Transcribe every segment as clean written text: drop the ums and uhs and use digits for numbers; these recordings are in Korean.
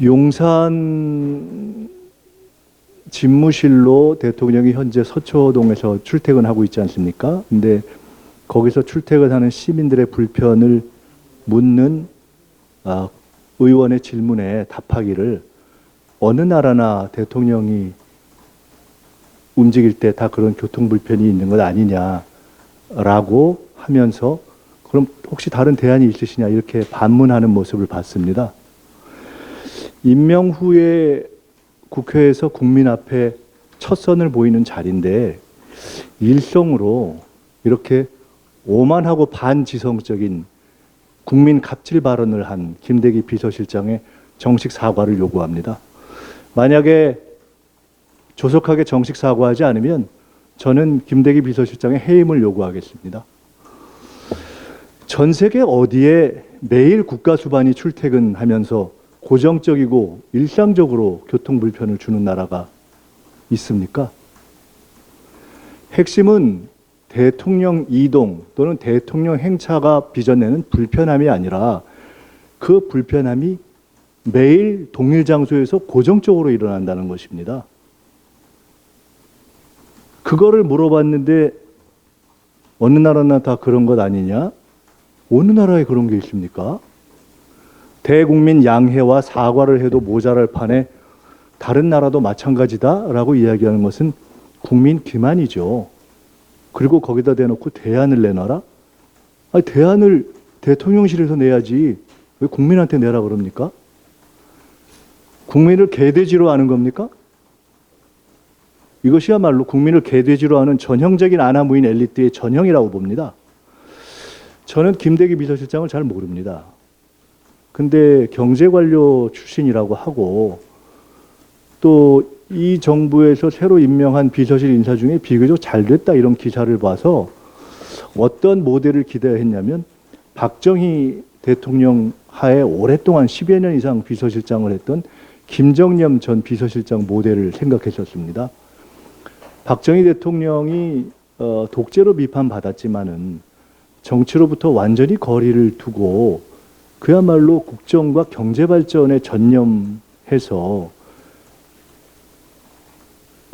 용산 집무실로 대통령이 현재 서초동에서 출퇴근하고 있지 않습니까? 근데 거기서 출퇴근하는 시민들의 불편을 묻는 의원의 질문에 답하기를 어느 나라나 대통령이 움직일 때 다 그런 교통 불편이 있는 것 아니냐라고 하면서 그럼 혹시 다른 대안이 있으시냐 이렇게 반문하는 모습을 봤습니다. 임명 후에 국회에서 국민 앞에 첫 선을 보이는 자리인데 일성으로 이렇게 오만하고 반지성적인 국민 갑질 발언을 한 김대기 비서실장의 정식 사과를 요구합니다. 만약에 조속하게 정식 사과하지 않으면 저는 김대기 비서실장의 해임을 요구하겠습니다. 전 세계 어디에 매일 국가수반이 출퇴근하면서 고정적이고 일상적으로 교통 불편을 주는 나라가 있습니까? 핵심은 대통령 이동 또는 대통령 행차가 빚어내는 불편함이 아니라 그 불편함이 매일 동일 장소에서 고정적으로 일어난다는 것입니다. 그거를 물어봤는데 어느 나라나 다 그런 것 아니냐? 어느 나라에 그런 게 있습니까? 대국민 양해와 사과를 해도 모자랄 판에 다른 나라도 마찬가지다라고 이야기하는 것은 국민 기만이죠. 그리고 거기다 대놓고 대안을 내놔라? 아니, 대안을 대통령실에서 내야지 왜 국민한테 내라 그럽니까? 국민을 개돼지로 하는 겁니까? 이것이야말로 국민을 개돼지로 하는 전형적인 아나무인 엘리트의 전형이라고 봅니다. 저는 김대기 비서실장을 잘 모릅니다. 근데 경제관료 출신이라고 하고 또 이 정부에서 새로 임명한 비서실 인사 중에 비교적 잘 됐다 이런 기사를 봐서 어떤 모델을 기대했냐면 박정희 대통령 하에 오랫동안 10여 년 이상 비서실장을 했던 김정념 전 비서실장 모델을 생각했었습니다. 박정희 대통령이 독재로 비판받았지만은 정치로부터 완전히 거리를 두고 그야말로 국정과 경제 발전에 전념해서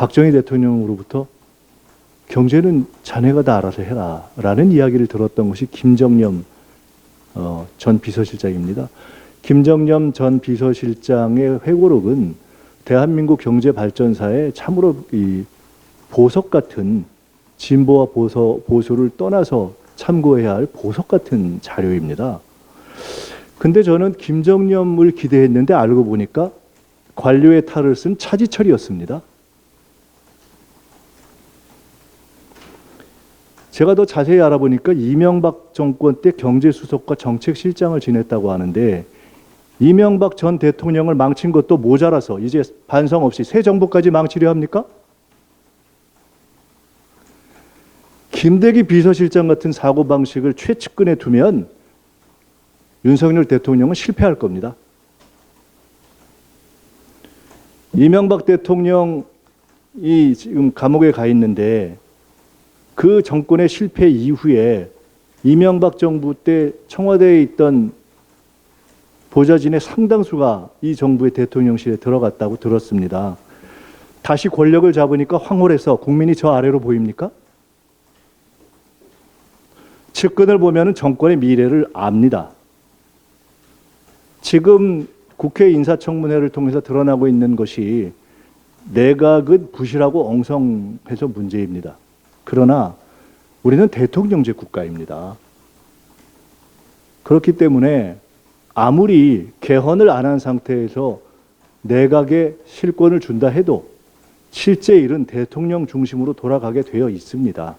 박정희 대통령으로부터 경제는 자네가 다 알아서 해라 라는 이야기를 들었던 것이 김정념 전 비서실장입니다. 김정념 전 비서실장의 회고록은 대한민국 경제 발전사에 참으로 이 보석 같은 진보와 보수를 떠나서 참고해야 할 보석 같은 자료입니다. 근데 저는 김정념을 기대했는데 알고 보니까 관료의 탈을 쓴 차지철이었습니다. 제가 더 자세히 알아보니까 이명박 정권 때 경제수석과 정책실장을 지냈다고 하는데 이명박 전 대통령을 망친 것도 모자라서 이제 반성 없이 새 정부까지 망치려 합니까? 김대기 비서실장 같은 사고방식을 최측근에 두면 윤석열 대통령은 실패할 겁니다. 이명박 대통령이 지금 감옥에 가 있는데 그 정권의 실패 이후에 이명박 정부 때 청와대에 있던 보좌진의 상당수가 이 정부의 대통령실에 들어갔다고 들었습니다. 다시 권력을 잡으니까 황홀해서 국민이 저 아래로 보입니까? 측근을 보면 정권의 미래를 압니다. 지금 국회 인사청문회를 통해서 드러나고 있는 것이 내각은 부실하고 엉성해서 문제입니다. 그러나 우리는 대통령제 국가입니다. 그렇기 때문에 아무리 개헌을 안 한 상태에서 내각에 실권을 준다 해도 실제 일은 대통령 중심으로 돌아가게 되어 있습니다.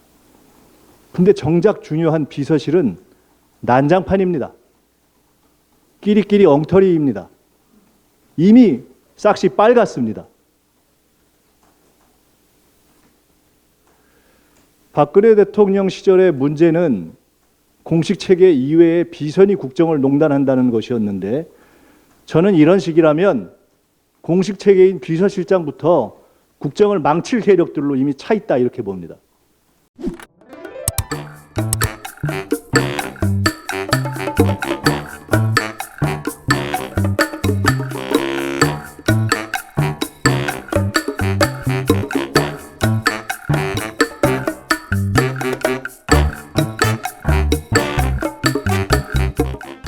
근데 정작 중요한 비서실은 난장판입니다. 끼리끼리 엉터리입니다. 이미 싹시 빨갛습니다. 박근혜 대통령 시절의 문제는 공식 체계 이외에 비선이 국정을 농단한다는 것이었는데 저는 이런 식이라면 공식 체계인 비서실장부터 국정을 망칠 세력들로 이미 차 있다 이렇게 봅니다.